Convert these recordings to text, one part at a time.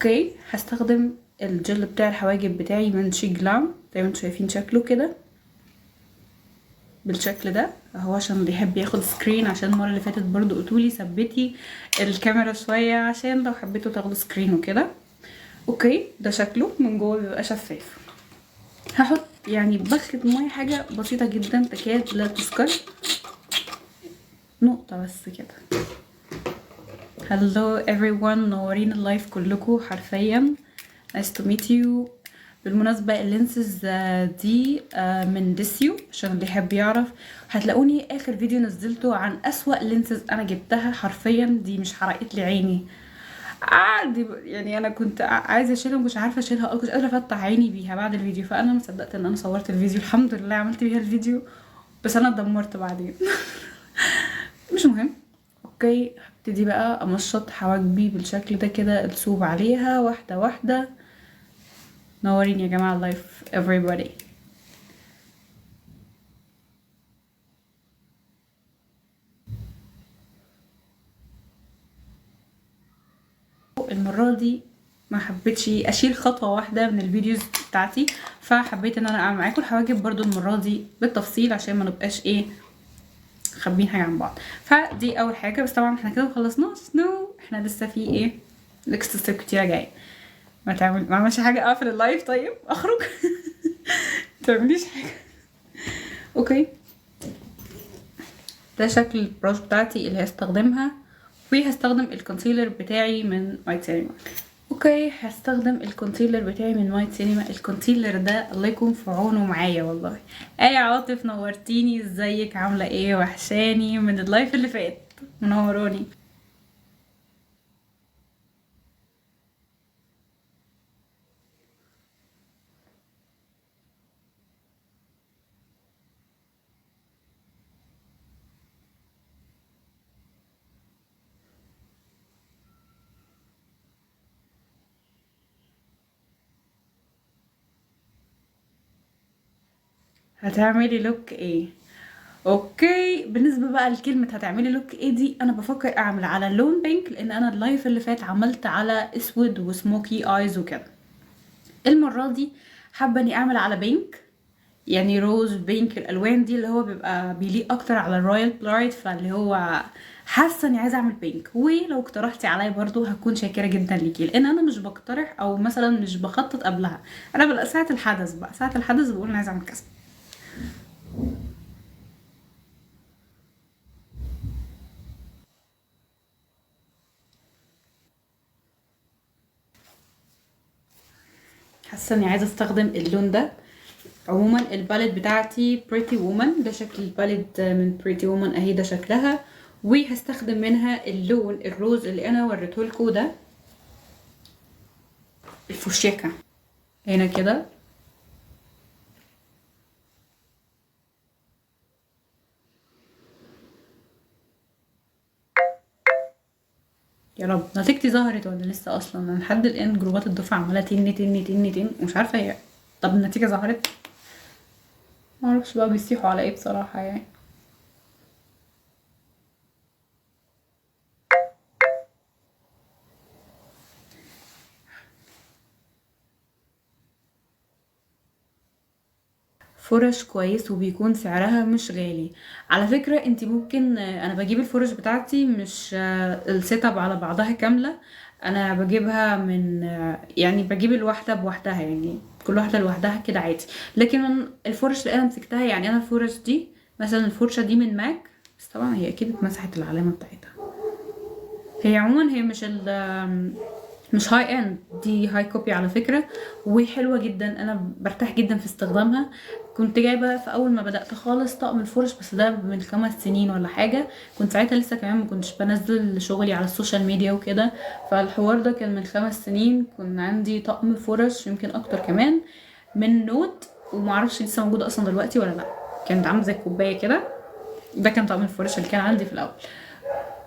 اوكي، هستخدم الجل بتاع الحواجب بتاعي من شي جلام، زي ما انتم شايفين شكله كده بالشكل ده اهو، عشان اللي يحب ياخد سكرين، عشان المره اللي فاتت برضو قلتولي ثبتي الكاميرا شويه عشان لو حبيتوا تاخدوا سكرين وكده. اوكي، ده شكله من جوه بيبقى شفاف. هحط يعني بخة ميه، حاجه بسيطه جدا تكاد لا تذكر، نقطه بس كده. هلو everyone، منورين اللايف كلكم حرفيا. nice to meet you. بالمناسبة اللينسز دي من ديسيو، عشان اللي يحب يعرف. هتلاقوني اخر فيديو نزلته عن اسوأ لينسز انا جبتها، حرفيا دي مش حرقت لي عيني عادي. يعني انا كنت عايزه اشيلها ومش عارفه اشيلها، كنت قادره افتح عيني بيها بعد الفيديو، فانا مصدقت ان انا صورت الفيديو. الحمد لله عملت بيها الفيديو، بس انا اتدمرت بعدين. مش مهم. اوكي، هبتدي بقى امشط حواجبي بالشكل ده كده، الصوب عليها واحده واحده. نورين يا جماعه اللايف everybody. المره دي ما حبيتش اشيل خطوه واحده من الفيديوز بتاعتي، فحبيت ان انا اعمل معاكم الحواجب برضو المره دي بالتفصيل، عشان ما نبقاش ايه خابين حاجه عن بعض. فدي اول حاجه، بس طبعا احنا كده مخلصناش، احنا لسه في ايه نكست ستيب كتيره جايه. ما اعملش حاجه، اقفل اللايف طيب اخرج. متعمليش حاجه. اوكي، ده شكل البراش بتاعتي اللي هستخدمها، وهستخدم الكونسيلر بتاعي من وايت سينما. اوكي، هستخدم الكونسيلر بتاعي من وايت سينما. الكونسيلر ده الله يكون في عونه معايا والله. ايه عاطف، نورتيني، ازيك، عامله ايه، وحشاني من اللايف اللي فات، منوراني. هتعملي لوك ايه؟ اوكي، بالنسبه بقى لكلمه هتعملي لوك ايه دي، انا بفكر اعمل على لون بينك، لان انا اللايف اللي فات عملت على اسود وسموكي ايز وكده. المره دي حابه اني اعمل على بينك، يعني روز بينك، الالوان دي اللي هو بيبقى بيليق اكتر على الرويال بلايت، فاللي هو حاسه اني عايزه اعمل بينك. ولو اقترحتي عليا برضو هكون شاكره جدا ليكي، لان انا مش بقترح او مثلا مش بخطط قبلها، انا ببقى ساعه الحدث بقى، ساعه الحدث بقول انا عايزه اعمل كذا. حاسه اني عايزه استخدم اللون ده. عموما الباليت بتاعتي بريتي وومن، ده شكل الباليت من بريتي وومن اهي، ده شكلها. وهستخدم منها اللون الروز اللي انا وريته لكم ده، الفوشيكا، هنا كده. يا رب نتيجتي ظهرت ولا لسه؟ اصلا انا لحد الان جروبات الدفعه عماله تن تن تن تن، ومش عارفه هي طب النتيجه ظهرت؟ معرفش بقى بيصيحوا على ايه بصراحه يعني. فرش كويس وبيكون سعرها مش غالي. على فكرة انتي ممكن، انا بجيب الفرش بتاعتي مش السيت اب على بعضها كاملة، انا بجيبها من يعني بجيب الواحدة بوحدها، يعني كل واحدة لوحدها كده عادي. لكن الفرش اللي انا مسكتها، يعني انا الفرش دي مثلا، الفرشة دي من ماك، بس طبعا هي اكيد اتمسحت العلامة بتاعتها. هي عموما هي مش هاي اند، دي هاي كوبي على فكرة، وحلوة جدا، انا برتاح جدا في استخدامها. كنت جايبة في اول ما بدأت خالص طقم الفرش، بس ده من 5 سنين ولا حاجة، كنت ساعتها لسه كمان ما كنتش بنزل شغلي على السوشيال ميديا وكده، فالحوار ده كان من 5 سنين. كان عندي طقم فرش يمكن اكتر كمان من نوت، ومعرفش لسه موجودة اصلا دلوقتي ولا لا، كانت عاملة زي الكوباية كده. ده كان طقم الفرش اللي كان عندي في الاول.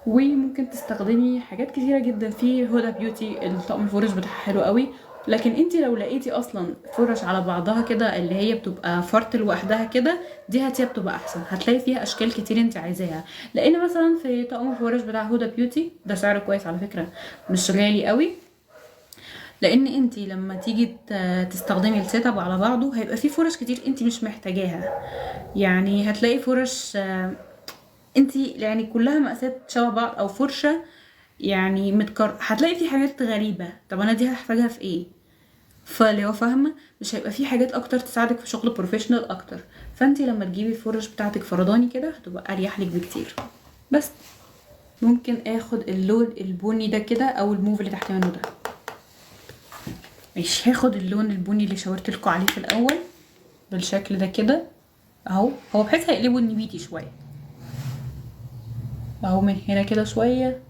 وممكن تستخدمي حاجات كتيره جدا في هدى بيوتي، الطقم الفرش بتاعها حلو قوي. لكن انتي لو لقيتي اصلا فرش على بعضها كده، اللي هي بتبقى فرط لوحدها كده، دي هاتيها بتبقى احسن، هتلاقي فيها اشكال كتير انتي عايزاها. لان مثلا في طقم الفرش بتاع هدى بيوتي ده سعره كويس على فكره، مش غالي قوي. لان انتي لما تيجي تستخدمي السيت اب على بعضه هيبقى فيه فرش كتير انتي مش محتاجاها. يعني هتلاقي فرش انتي يعني كلها مقاسات شبه بعض، او فرشة يعني هتلاقي في حاجات غريبة، طب انا دي هحتاجها في ايه؟ فاللي هو فاهمة مش هيبقى في حاجات اكتر تساعدك في شغل بروفيشنال اكتر. فانتي لما تجيبي الفرش بتاعتك فرداني كده هتبقى اريح لك بكتير. بس ممكن اخد اللون البني ده كده او الموف اللي تحت منه ده. ماشي، هاخد اللون البني اللي شاورت لكم عليه في الاول بالشكل ده كده اهو. هو بحيث هيقلبه النبيتي شويه اهو، من هنا كده شويه.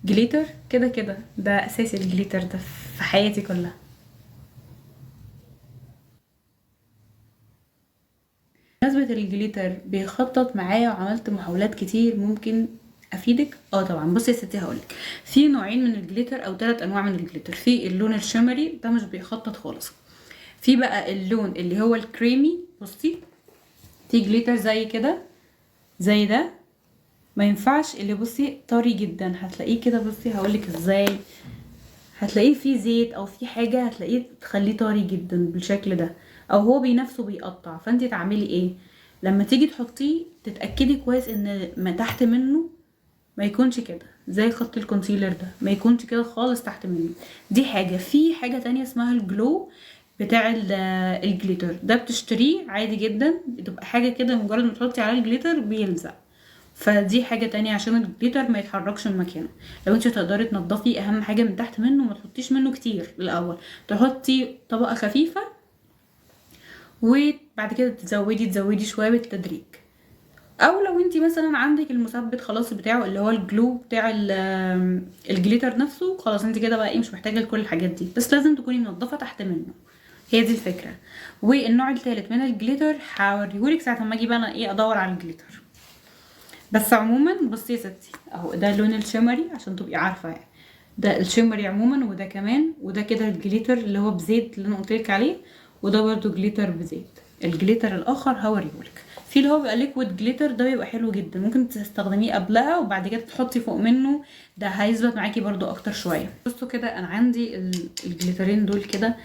جليتر كده كده ده اساسي، الجليتر ده في حياتي كلها. بمناسبة الجليتر بيخطط معايا وعملت محاولات كتير، ممكن افيدك؟ طبعا. بصي يا ستي هقولك، في نوعين من الجليتر او 3 انواع من الجليتر. في اللون الشمري ده مش بيخطط خالص. في بقى اللون اللي هو الكريمي. بصي في جليتر زي كده زي ده، ما ينفعش اللي بصي طري جدا، هتلاقيه كده. بصي هقولك ازاي، هتلاقيه فيه زيت او فيه حاجه هتلاقيه تخليه طري جدا بالشكل ده، او هو بنفسه بيقطع. فانت تعملي ايه لما تيجي تحطيه؟ تتاكدي كويس ان ما تحت منه ما يكونش كده زي خط الكونسيلر ده، ما يكونش كده خالص تحت منه. دي حاجه. في حاجه تانية اسمها الجلو بتاع الجليتر ده، بتشتريه عادي جدا، بتبقى حاجه كده مجرد ما تحطي على الجليتر بيلزق. فدي حاجه تانية عشان الجليتر ما يتحركش من مكانه. لو انت تقدري تنضفي اهم حاجه من تحت منه، ما تحطيش منه كتير الاول، تحطي طبقه خفيفه وبعد كده تزودي شويه بالتدريج. او لو انت مثلا عندك المثبت خلاص بتاعه اللي هو الجلو بتاع الجليتر نفسه، خلاص انت كده بقى مش محتاجه لكل الحاجات دي، بس لازم تكوني منضفه تحت منه. هي دي الفكره. والنوع الثالث من الجليتر هوريهولك ساعه ما اجي بقى انا ادور على الجليتر. بس عموما بصي يا ستي اهو، ده اللون الشمري عشان تبقي عارفه يعني. ده الشمري عموما، وده كمان، وده كده الجليتر اللي هو بزيت اللي انا قلتلك عليه، وده برضو جليتر بزيت. الجليتر الاخر هوريهولك. في اللي هو بيبقى ليكويد جليتر، ده بيبقى حلو جدا، ممكن تستخدميه قبلها وبعد كده تحطي فوق منه، ده هيثبت معاكي برضو اكتر شويه. بصوا كده انا عندي الجليترين دول كده،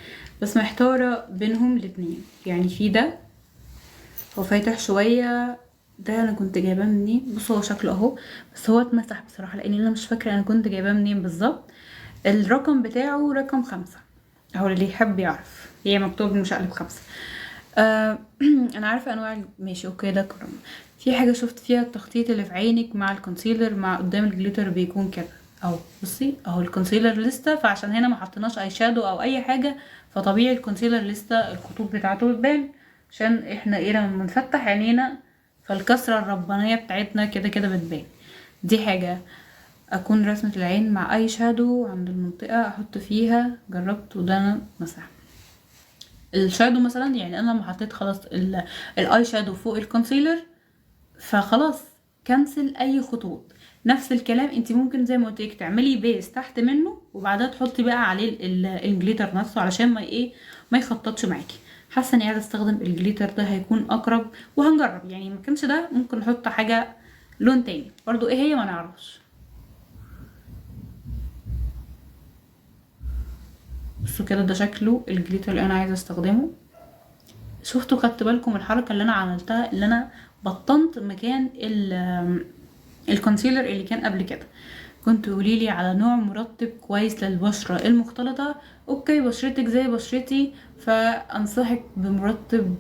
بس محتاره بينهم الاتنين. يعني في ده هو فاتح شويه، ده انا كنت جايباه منين؟ بصوا هو شكله اهو، بس هو اتمسح بصراحه لان انا مش فاكره انا كنت جايباه منين بالظبط. الرقم بتاعه رقم 5 اهو، اللي يحب يعرف، هي مكتوب مشقلب 5. انا عارفه انواع ماشي اوكي. ده كرم. في حاجه شفت فيها التخطيط اللي في عينك مع الكونسيلر مع قدام الجليتر بيكون كده اهو. بصي اهو الكونسيلر لسه، فعشان هنا ما حطيناش اي شادو او اي حاجه، فطبيعي الكونسيلر لسه الخطوط بتاعته بتبان، عشان احنا لما بنفتح عينينا فالكسره الربانيه بتاعتنا كده كده بتبان. دي حاجه. اكون رسمه العين مع اي شادو عند المنطقه احط فيها، جربت وده انا مسح الشادو مثلا. يعني انا لما حطيت خلاص الاي شادو فوق الكونسيلر، فخلاص كنسل اي خطوط. نفس الكلام انت ممكن زي ما قلت لك تعملي بيس تحت منه وبعدها تحطي بقى عليه الجليتر نفسه علشان ما يخططش معاكي. حاسه اني عايزه استخدم الجليتر ده، هيكون اقرب، وهنجرب. يعني ما كانش ده ممكن نحط حاجه لون تاني برضو، ايه هي ما نعرفش. بصوا كده ده شكله الجليتر اللي انا عايزه استخدمه. شفتوا خدت بالكم الحركه اللي انا عملتها، اللي انا بطنت مكان الكونسيلر اللي كان قبل كده. كنت قوليلي على نوع مرطب كويس للبشرة المختلطة. اوكي بشرتك زي بشرتي، فانصحك بمرطب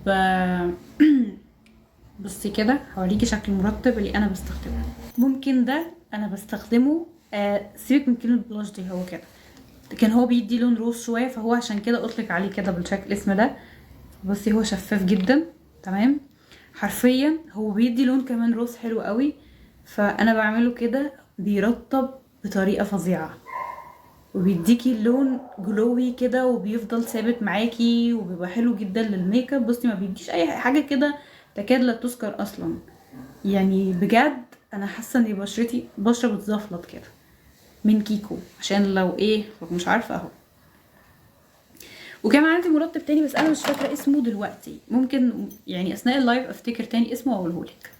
بصي كده هوريكي شكل المرطب اللي انا بستخدمه. ممكن ده انا بستخدمه، سيبك من كلمة بلاش دي، هو كده كان هو بيدي لون روز شوية، فهو عشان كده اطلق عليه كده بالشكل الاسم ده. بصي هو شفاف جدا تمام، حرفيا هو بيدي لون كمان روز حلو قوي. فانا بعمله كده بيرطب بطريقه فظيعه، وبيديكي لون جلوي كده، وبيفضل ثابت معاكي، وبيبقى حلو جدا للميك اب. بصي ما بيديش اي حاجه كده تكاد لا تذكر اصلا. يعني بجد انا حاسه ان بشرتي بشره بتزفلط كده من كيكو، عشان لو مش عارفه اهو. وكان عندي مرطب تاني بس انا مش فاكره اسمه دلوقتي، ممكن يعني اثناء اللايف افتكر تاني اسمه واقولهولك.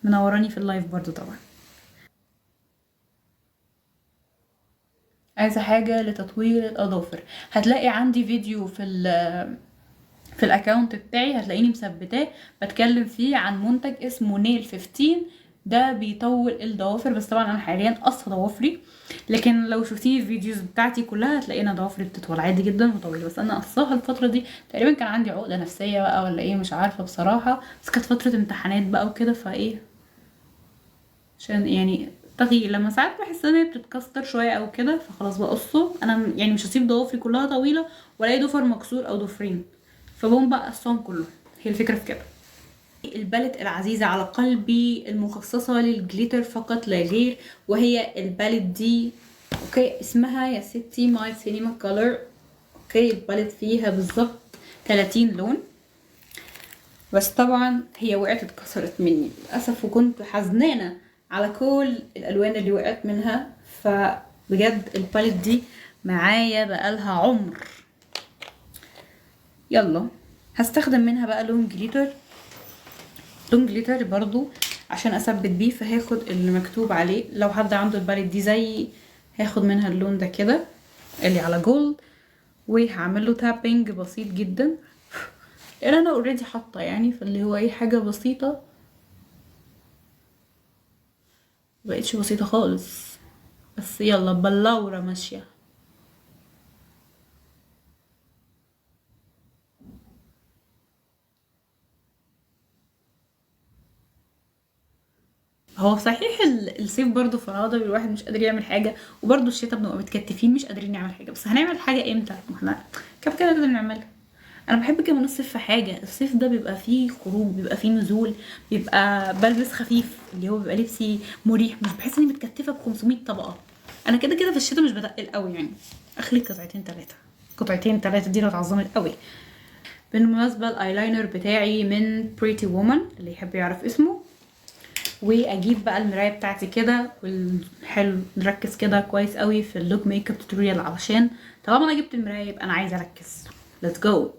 منوراني في اللايف برضو طبعا. عايزه حاجه لتطوير الاظافر، هتلاقي عندي فيديو في الاكونت بتاعي، هتلاقيني مثبتاه بتكلم فيه عن منتج اسمه نيل 15. ده بيطول الضوافر، بس طبعا انا حاليا قصه ضوافري، لكن لو شفتيني الفيديوز بتاعتي كلها هتلاقي انا ضوافري بتطول عادي جدا وطويله، بس انا قصاها الفتره دي تقريبا كان عندي عقده نفسيه بقى ولا ايه مش عارفه بصراحه، بس كانت فتره امتحانات بقى وكده فايه، عشان يعني تغيير لما ساعات بحس ان هي بتتكسر شويه او كده فخلاص بقصه. انا يعني مش هسيب ضوافري كلها طويله والاقي ضفر مكسور او ضفرين، فبقوم بقى قصهم كله. هي الفكره في كده. البالت العزيزه على قلبي المخصصه للجليتر فقط لا غير، وهي البالت دي اوكي اسمها يا ستي ماي سينما كولر. اوكي البالت فيها بالظبط 30 لون، بس طبعا هي وقعت اتكسرت مني للاسف، وكنت حزنانه على كل الالوان اللي وقعت منها، فبجد الباليت دي معايا بقالها عمر. يلا هستخدم منها بقى لون جليتر، لون جليتر برضو عشان اثبت بيه، فهاخد اللي مكتوب عليه لو حد عنده الباليت دي زي، هاخد منها اللون ده كده اللي على جولد، وهعمل له تابينج بسيط جدا لان انا اوريدي حاطه يعني، فاللي هو اي حاجه بسيطه، مبقتش بسيطه خالص، بس يلا بلورة ماشيه. هو صحيح الصيف برضو فرهضة، الواحد مش قادر يعمل حاجة، وبرضو الشتا بنبقى متكتفين مش قادرين نعمل حاجة، بس هنعمل حاجة امتى؟ ما احنا كده كده لازم نعملها. انا بحب كمان الصيف في حاجة، الصيف ده بيبقى فيه خروج، بيبقى فيه نزول، بيبقى بلبس خفيف اللي هو بيبقى لبسي مريح، مش بحس اني متكتفة ب 500 طبقة. انا كده كده في الشتا مش بتقل قوي يعني، اخلي قطعتين تلاتة، قطعتين تلاتة دي لو اتعظمت قوي. بالمناسبة الايلاينر بتاعي من بريتي وومن اللي يحب يعرف اسمه، واجيب بقى المرايه بتاعتي كده، والحلو نركز كده كويس قوي في اللوك ميك اب توتوريال، علشان طالما انا جبت المرايه يبقى انا عايزه اركز. ليتس جو.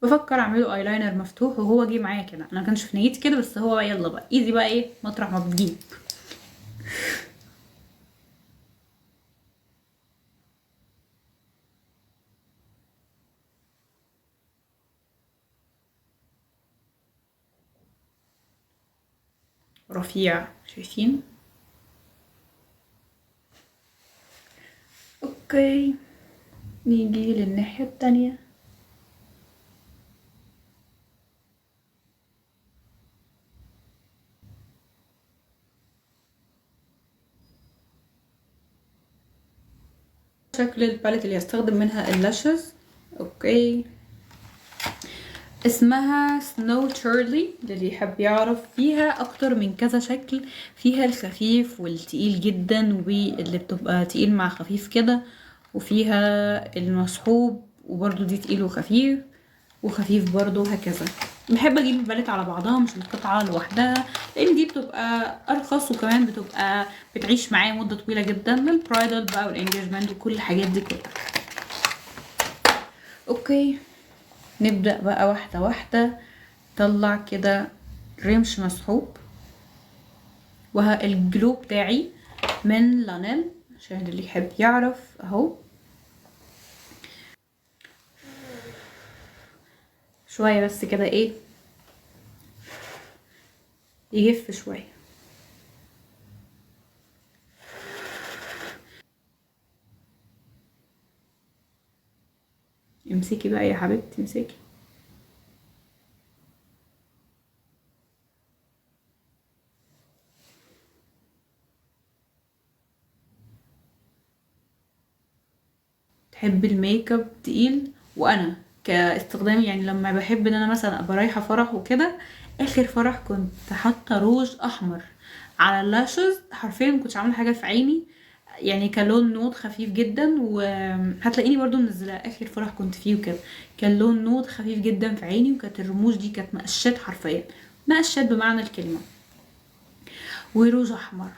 بفكر اعمله ايلاينر مفتوح، وهو جه معايا كده، انا كانش في نيتي كده، بس هو يلا بقى ايزي بقى ايه مطرح ما بتجيب. رفيع شايفين. اوكي نيجي للناحيه التانية. شكل الباليت اللي هستخدم منها اللاشز. اوكي اسمها سنو تشارلي للي يحب يعرف، فيها اكتر من كذا شكل، فيها الخفيف والتقيل جدا واللي بتبقى تقيل مع خفيف كده، وفيها المسحوب وبرضو دي تقيل وخفيف، وخفيف برضو هكذا. بحب اجيب الباليت على بعضها مش القطعة لوحدها، لان دي بتبقى ارخص وكمان بتبقى بتعيش معايا مدة طويلة جدا، البرايدل بقى والانجيجمنت وكل الحاجات دي كلها. اوكي نبدأ بقى واحدة واحدة. طلع كده رمش مسحوب، والجلو بتاعي من لانيل عشان اللي يحب يعرف اهو، شوية بس كده ايه يجف شوية. امسكي بقى يا حبيبتي امسكي. تحب الميك اب تقيل، وانا كاستخدامي يعني لما بحب ان انا مثلا ابقى رايحه فرح وكده، اخر فرح كنت حاطه روج احمر على اللاشز، حرفيا مكنتش عامله حاجه في عيني، يعني كان لون نود خفيف جدا، وهتلاقيني برضو منزلاه اخر فرح كنت فيه وكده، كان لون نود خفيف جدا في عيني، وكانت الرموش دي كانت مقشات حرفيا، مقشات بمعنى الكلمه، وروج احمر